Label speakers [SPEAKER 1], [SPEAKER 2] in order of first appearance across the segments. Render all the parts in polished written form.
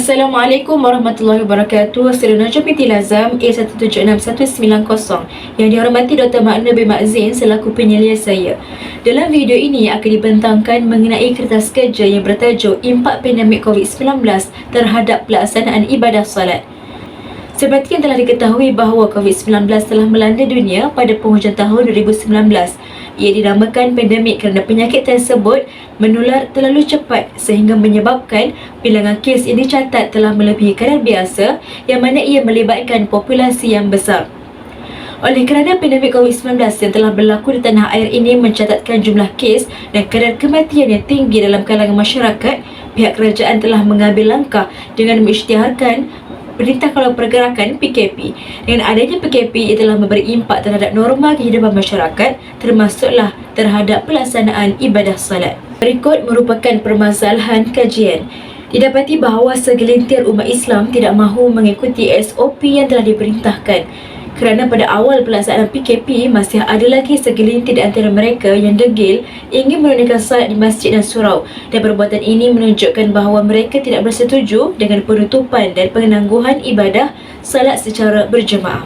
[SPEAKER 1] Assalamualaikum warahmatullahi wabarakatuh. Saya Najwa binti Lazam A176190 yang dihormati Dr. Makna bin Mak Zain selaku penyelia saya. Dalam video ini akan dibentangkan mengenai kertas kerja yang bertajuk Impak Pandemik COVID-19 terhadap pelaksanaan ibadah solat. Seperti yang telah diketahui bahawa COVID-19 telah melanda dunia pada penghujung tahun 2019. Ia dinamakan pandemik kerana penyakit tersebut menular terlalu cepat sehingga menyebabkan bilangan kes yang dicatat telah melebihi kadar biasa, yang mana ia melibatkan populasi yang besar. Oleh kerana pandemik COVID-19 yang telah berlaku di tanah air ini mencatatkan jumlah kes dan kadar kematian yang tinggi dalam kalangan masyarakat, pihak kerajaan telah mengambil langkah dengan mengisytiharkan Perintah Kawal Pergerakan PKP. Dengan adanya PKP, ia telah memberi impak terhadap norma kehidupan masyarakat, termasuklah terhadap pelaksanaan ibadah salat. Berikut merupakan permasalahan kajian. Didapati bahawa segelintir umat Islam tidak mahu mengikuti SOP yang telah diperintahkan. Kerana pada awal pelaksanaan PKP, masih ada lagi segelintir di antara mereka yang degil ingin menunaikan salat di masjid dan surau, dan perbuatan ini menunjukkan bahawa mereka tidak bersetuju dengan penutupan dan penangguhan ibadah salat secara berjemaah.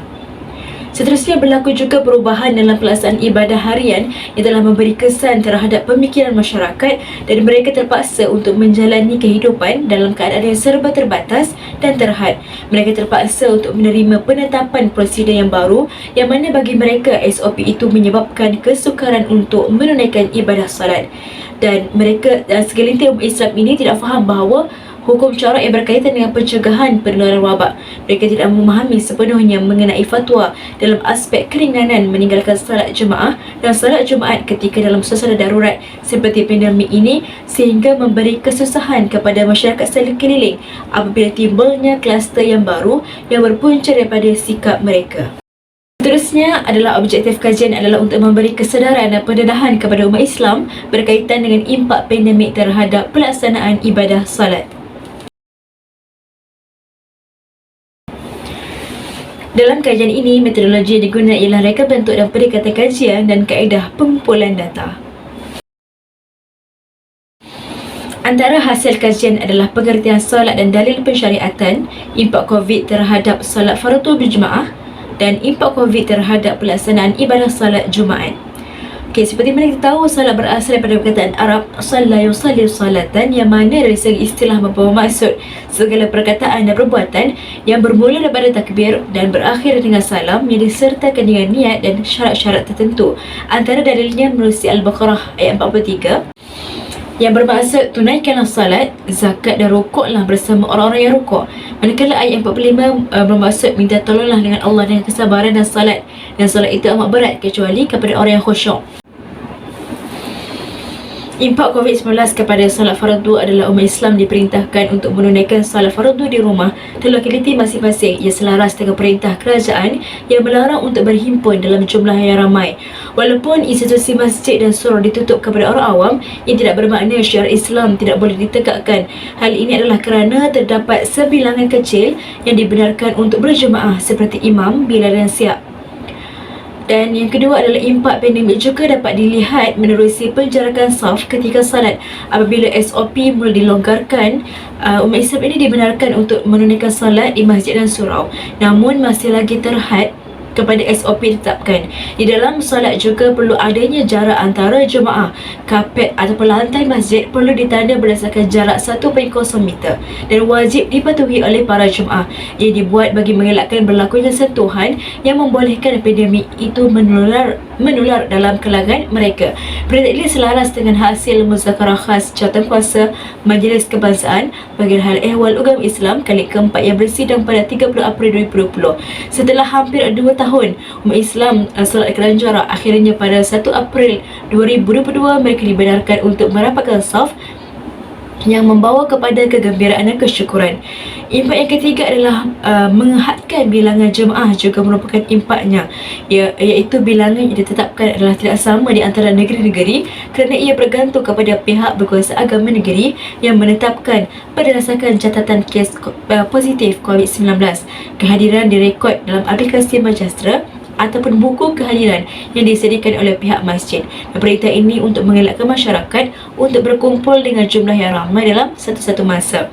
[SPEAKER 1] Seterusnya berlaku juga perubahan dalam pelaksanaan ibadah harian yang telah memberi kesan terhadap pemikiran masyarakat, dan mereka terpaksa untuk menjalani kehidupan dalam keadaan yang serba terbatas dan terhad. Mereka terpaksa untuk menerima penetapan prosedur yang baru, yang mana bagi mereka SOP itu menyebabkan kesukaran untuk menunaikan ibadah salat. Dan mereka segelintir umat Islam ini tidak faham bahawa hukum syarak yang berkaitan dengan pencegahan penularan wabak. Mereka tidak memahami sepenuhnya mengenai fatwa dalam aspek keringanan meninggalkan salat jemaah dan salat Jumaat ketika dalam suasana darurat seperti pandemik ini, sehingga memberi kesusahan kepada masyarakat sekeliling apabila timbulnya kluster yang baru yang berpunca daripada sikap mereka. Seterusnya adalah objektif kajian adalah untuk memberi kesedaran dan pendedahan kepada umat Islam berkaitan dengan impak pandemik terhadap pelaksanaan ibadah salat. Dalam kajian ini, metodologi yang digunakan ialah reka bentuk dan perikatan kajian dan kaedah pengumpulan data. Antara hasil kajian adalah pengertian solat dan dalil pensyariatan, impak COVID terhadap solat fardu berjemaah, dan impak COVID terhadap pelaksanaan ibadah solat Jumaat. Okey, seperti mana kita tahu, salat berasal daripada perkataan Arab salla yusalli salatan, yang mana dari segi istilah membawa maksud segala perkataan dan perbuatan yang bermula daripada takbir dan berakhir dengan salam yang disertakan dengan niat dan syarat-syarat tertentu. Antara dalilnya menerusi Al-Baqarah ayat 43 yang bermaksud tunaikanlah salat, zakat dan rukuklah bersama orang-orang yang rukuk. Manakala ayat 45 bermaksud minta tolonglah dengan Allah dengan kesabaran dan salat, dan salat itu amat berat kecuali kepada orang yang khusyuk. Impak COVID-19 kepada salat fardu adalah umat Islam diperintahkan untuk menunaikan salat fardu di rumah dalam lokaliti masing-masing yang selaras dengan perintah kerajaan yang melarang untuk berhimpun dalam jumlah yang ramai. Walaupun institusi masjid dan surau ditutup kepada orang awam, ia tidak bermakna syiar Islam tidak boleh ditegakkan. Hal ini adalah kerana terdapat sebilangan kecil yang dibenarkan untuk berjemaah seperti imam, bilal dan siap. Dan yang kedua adalah impak pandemik juga dapat dilihat menerusi penjarakan saf ketika salat. Apabila SOP mula dilonggarkan, umat Islam ini dibenarkan untuk menunaikan salat di masjid dan surau, namun masih lagi terhad kepada SOP ditetapkan. Di dalam salat juga perlu adanya jarak antara jemaah. Kapet ataupun lantai masjid perlu ditanda berdasarkan jarak 1.0 meter dan wajib dipatuhi oleh para jemaah. Ia dibuat bagi mengelakkan berlakunya sentuhan yang membolehkan pandemik itu menular dalam kalangan mereka. Perintah ini selaras dengan hasil muzakarah khas Jawatankuasa Majlis Kebangsaan bagian hal ehwal agama Islam kali keempat yang bersidang pada 30 April 2020. Setelah hampir 2 tahun umat Islam salat kelanjuran, akhirnya pada 1 April 2022 mereka dibenarkan untuk merapatkan saf yang membawa kepada kegembiraan dan kesyukuran. Impak yang ketiga adalah menghadkan bilangan jemaah juga merupakan impaknya, iaitu bilangan yang ditetapkan adalah tidak sama di antara negeri-negeri kerana ia bergantung kepada pihak berkuasa agama negeri yang menetapkan berdasarkan catatan kes positif COVID-19. Kehadiran direkod dalam aplikasi Majastra ataupun buku kehadiran yang disediakan oleh pihak masjid. Perintah ini untuk mengelakkan masyarakat untuk berkumpul dengan jumlah yang ramai dalam satu-satu masa.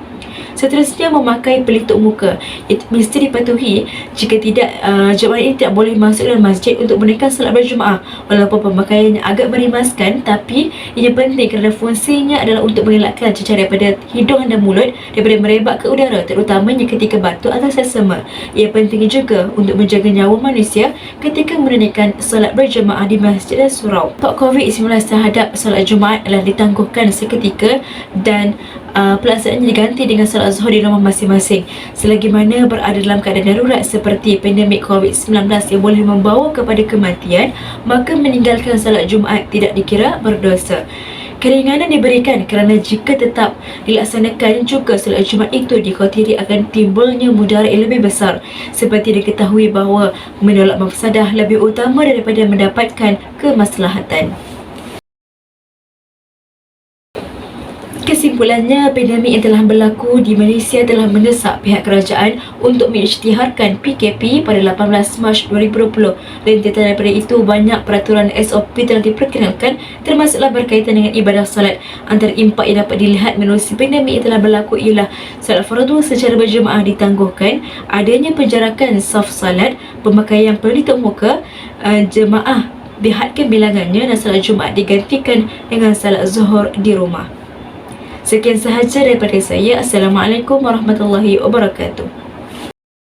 [SPEAKER 1] Seterusnya, memakai pelitup muka. Itu mesti dipatuhi. Jika tidak, jemaah ini tidak boleh masuk dalam masjid untuk menunaikan solat berjemaah. Walaupun pemakaiannya agak merimaskan, tapi ia penting kerana fungsinya adalah untuk mengelakkan cacar daripada hidung dan mulut daripada merebak ke udara, terutamanya ketika batuk atau sesama. Ia penting juga untuk menjaga nyawa manusia ketika menunaikan solat berjemaah di masjid dan surau. COVID-19 terhadap solat Jumaat adalah ditangguhkan seketika dan pelaksanaannya diganti dengan solat zuhur di rumah masing-masing. Selagi mana berada dalam keadaan darurat seperti pandemik COVID-19 yang boleh membawa kepada kematian, maka meninggalkan solat Jumaat tidak dikira berdosa. Keringanan diberikan kerana jika tetap dilaksanakan juga solat Jumaat itu, dikhawatiri akan timbulnya mudarat yang lebih besar. Seperti diketahui bahawa menolak mafsadah lebih utama daripada mendapatkan kemaslahatan. Kesimpulannya, pandemik yang telah berlaku di Malaysia telah mendesak pihak kerajaan untuk mengisytiharkan PKP pada 18 Mac 2020. Rentetan daripada itu, banyak peraturan SOP telah diperkenalkan, termasuklah berkaitan dengan ibadah solat. Antara impak yang dapat dilihat menerusi pandemik yang telah berlaku ialah solat fardu secara berjemaah ditangguhkan, adanya penjarakan saf solat, pemakaian pelitup muka, jemaah dihadkan bilangannya, dan solat Jumaat digantikan dengan solat zuhur di rumah. Sekian sahaja daripada saya. Assalamualaikum warahmatullahi wabarakatuh.